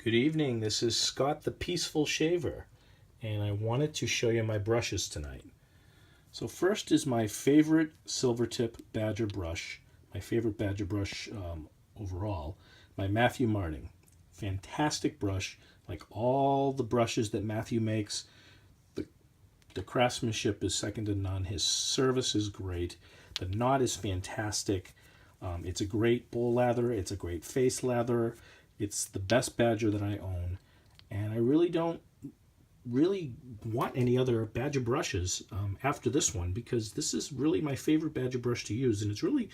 Good evening, this is Scott the Peaceful Shaver, and I wanted to show you my brushes tonight. So first is my favorite Silvertip Badger brush, my favorite Badger brush overall, my Matthew Martin. Fantastic brush, like all the brushes that Matthew makes. The, the craftsmanship is second to none, his service is great, the knot is fantastic. It's a great bowl lather, it's a great face lather. It's the best Badger that I own, and I really don't really want any other Badger brushes after this one, because this is really my favorite Badger brush to use, and it's really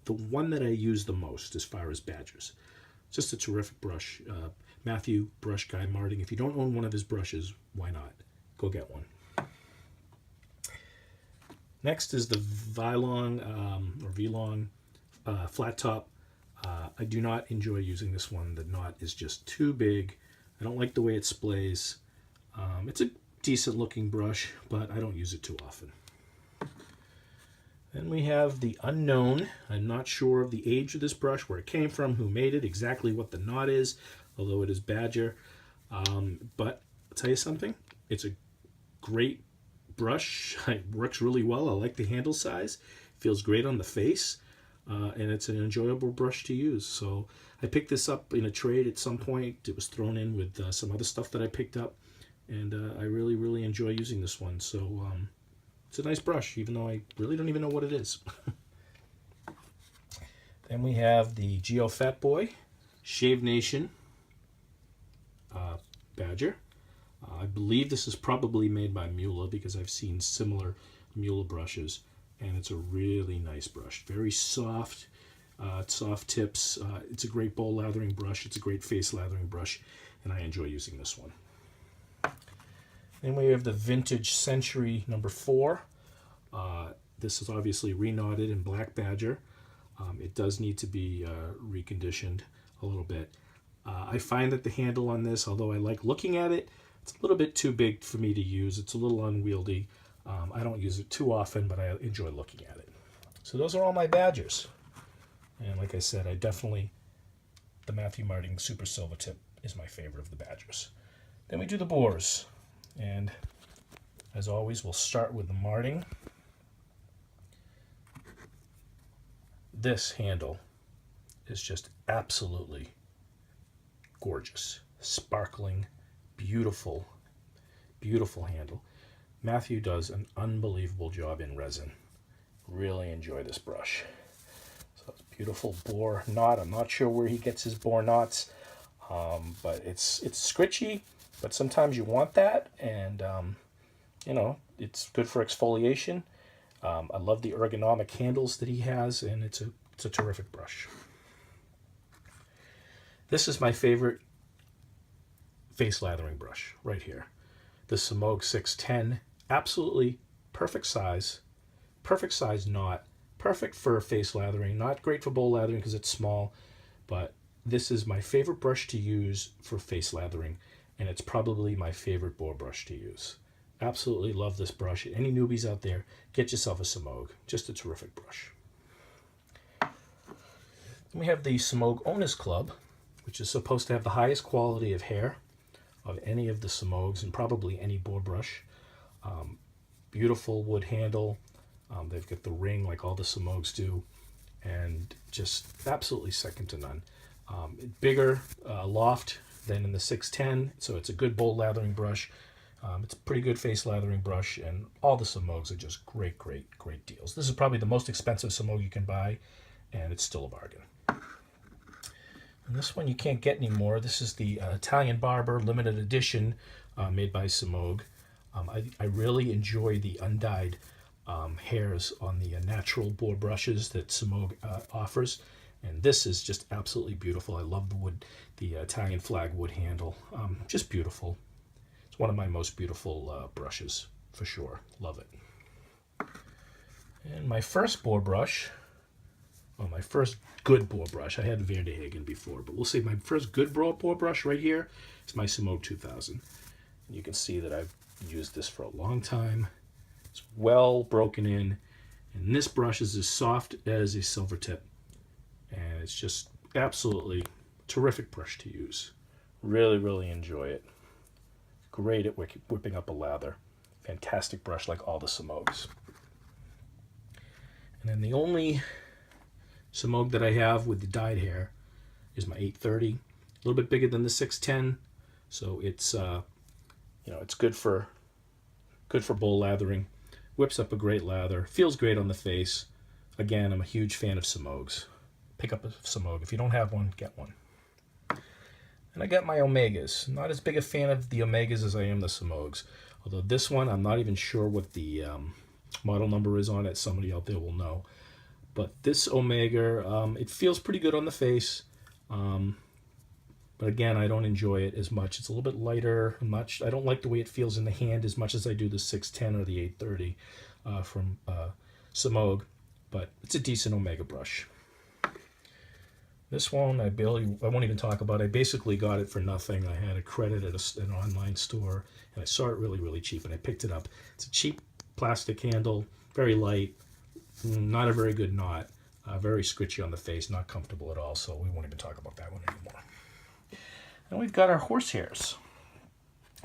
the one that I use the most as far as Badgers. Just a terrific brush. Matthew Brush Guy Martin. If you don't own one of his brushes, why not? Go get one. Next is the Vlong flat top. I do not enjoy using this one. The knot is just too big. I don't like the way it splays. It's a decent looking brush, but I don't use it too often. Then we have the Unknown. I'm not sure of the age of this brush, where it came from, who made it, exactly what the knot is, although it is Badger. But I'll tell you something, it's a great brush. It works really well. I like the handle size. Feels great on the face. And it's an enjoyable brush to use. So I picked this up in a trade at some point. It was thrown in with some other stuff that I picked up, and I really enjoy using this one. So it's a nice brush, even though I really don't even know what it is. Then we have the Geo Fat Boy Shave Nation Badger. I believe this is probably made by Mula, because I've seen similar Mula brushes. And it's a really nice brush. Very soft, soft tips. It's a great bowl lathering brush. It's a great face lathering brush, and I enjoy using this one. Then we have the Vintage Century number 4. This is obviously reknotted in Black Badger. It does need to be reconditioned a little bit. I find that the handle on this, although I like looking at it, it's a little bit too big for me to use. It's a little unwieldy. I don't use it too often, but I enjoy looking at it. So those are all my Badgers. And like I said, the Matthew Martin Super Silvertip is my favorite of the Badgers. Then we do the bores. And as always, we'll start with the Martin. This handle is just absolutely gorgeous. Sparkling, beautiful, beautiful handle. Matthew does an unbelievable job in resin. Really enjoy this brush. So it's beautiful bore knot. I'm not sure where he gets his bore knots, but it's scritchy, but sometimes you want that, and it's good for exfoliation. I love the ergonomic handles that he has, and it's a terrific brush. This is my favorite face lathering brush right here. The Semogue 610. Absolutely perfect size knot, perfect for face lathering. Not great for bowl lathering because it's small, but this is my favorite brush to use for face lathering, and it's probably my favorite bore brush to use. Absolutely love this brush. Any newbies out there, get yourself a Semogue. Just a terrific brush. Then we have the Semogue Owners Club, which is supposed to have the highest quality of hair of any of the Semogues, and probably any bore brush. Beautiful wood handle. They've got the ring like all the Semogues do, and just absolutely second to none. Bigger loft than in the 610, so it's a good bowl lathering brush. It's a pretty good face lathering brush, and all the Semogues are just great deals. This is probably the most expensive Semogue you can buy, and it's still a bargain. And this one you can't get anymore. This is the Italian Barber limited edition made by Semogue. I really enjoy the undyed hairs on the natural bore brushes that Semogue offers, and this is just absolutely beautiful. I love the wood, the Italian flag wood handle. Just beautiful. It's one of my most beautiful brushes for sure. Love it. And my first bore brush, well, my first good bore brush. I had Verdehagen before, but we'll say my first good bore brush right here is my Semogue 2000. And you can see that I've used this for a long time. It's well broken in, and this brush is as soft as a Silvertip, and it's just absolutely terrific brush to use. Really, really enjoy it. Great at whipping up a lather. Fantastic brush like all the Semogues. And then the only Semogue that I have with the dyed hair is my 830. A little bit bigger than the 610, so it's it's good for bowl lathering. Whips up a great lather. Feels great on the face. Again, I'm a huge fan of Semogues. Pick up a Semogue. If you don't have one, get one. And I got my Omegas. Not as big a fan of the Omegas as I am the Semogues. Although this one, I'm not even sure what the model number is on it. Somebody out there will know. But this Omega, it feels pretty good on the face. But again, I don't enjoy it as much. It's a little bit lighter. I don't like the way it feels in the hand as much as I do the 610 or the 830 from Semogue. But it's a decent Omega brush. This one, I won't even talk about. I basically got it for nothing. I had a credit at an online store, and I saw it really, really cheap, and I picked it up. It's a cheap plastic handle, very light, not a very good knot, very scritchy on the face, not comfortable at all, so we won't even talk about that one anymore. And we've got our horsehairs.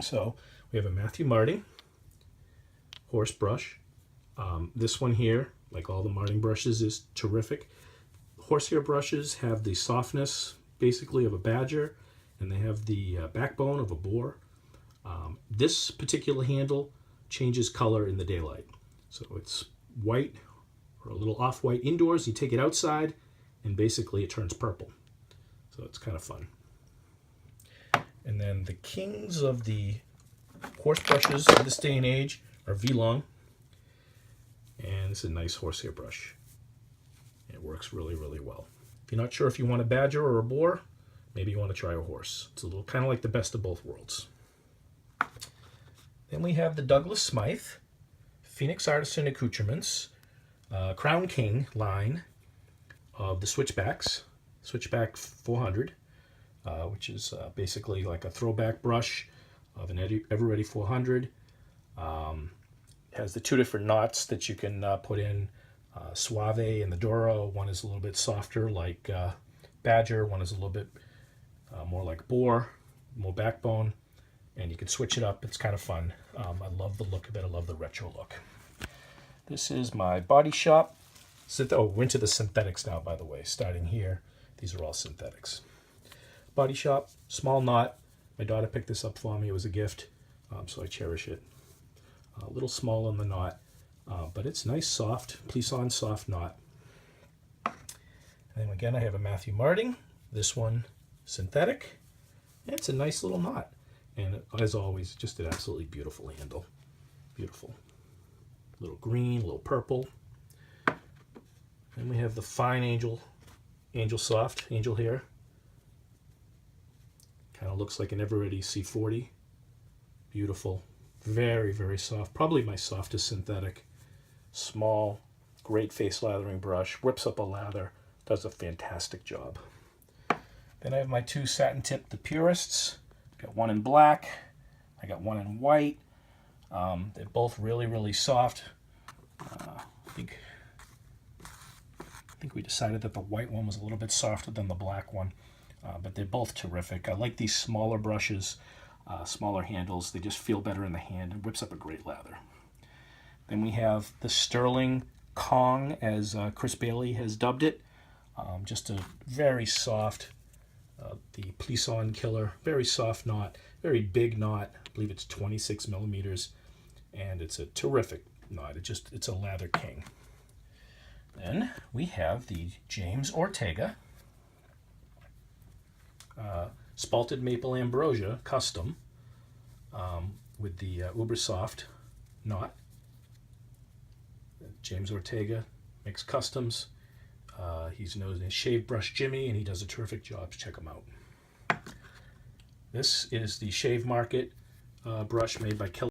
So we have a Matthew Marting horse brush. This one here, like all the Marting brushes, is terrific. Horsehair brushes have the softness, basically, of a badger, and they have the backbone of a boar. This particular handle changes color in the daylight. So it's white or a little off-white indoors. You take it outside, and basically it turns purple. So it's kind of fun. And then the kings of the horse brushes of this day and age are V-Long. And it's a nice horsehair brush. It works really, really well. If you're not sure if you want a badger or a boar, maybe you want to try a horse. It's a little kind of like the best of both worlds. Then we have the Douglas Smythe, Phoenix Artisan Accoutrements, Crown King line of the Switchbacks, Switchback 400, which is basically like a throwback brush of an Eveready 400. It has the two different knots that you can put in. Suave and the Doro. One is a little bit softer like Badger. One is a little bit more like Boar, more backbone. And you can switch it up. It's kind of fun. I love the look of it. I love the retro look. This is my Body Shop. We're into the synthetics now, by the way. Starting here, these are all synthetics. Body Shop, small knot. My daughter picked this up for me. It was a gift, so I cherish it. A little small on the knot. But it's nice, soft, Plisson soft knot. And then again, I have a Matthew Marting. This one, synthetic. And it's a nice little knot. And as always, just an absolutely beautiful handle. Beautiful. Little green, little purple. And we have the fine Angel Soft, Angel Hair. Kind of looks like an Eveready C40. Beautiful. Very, very soft. Probably my softest synthetic. Small, great face lathering brush, whips up a lather, does a fantastic job. Then I have my two satin tip, the Purists. Got one in black, I got one in white. They're both really, really soft. I think we decided that the white one was a little bit softer than the black one, but they're both terrific. I like these smaller brushes, smaller handles. They just feel better in the hand and whips up a great lather. Then we have the Sterling Kong, as Chris Bailey has dubbed it. Just a very soft, the Plisson Killer, very soft knot, very big knot. I believe it's 26 millimeters, and it's a terrific knot. It's a lather king. Then we have the James Ortega Spalted Maple Ambrosia Custom with the Uber Soft knot. James Ortega makes customs. He's known as Shave Brush Jimmy, and he does a terrific job. Check him out. This is the Shave Market brush made by Kelly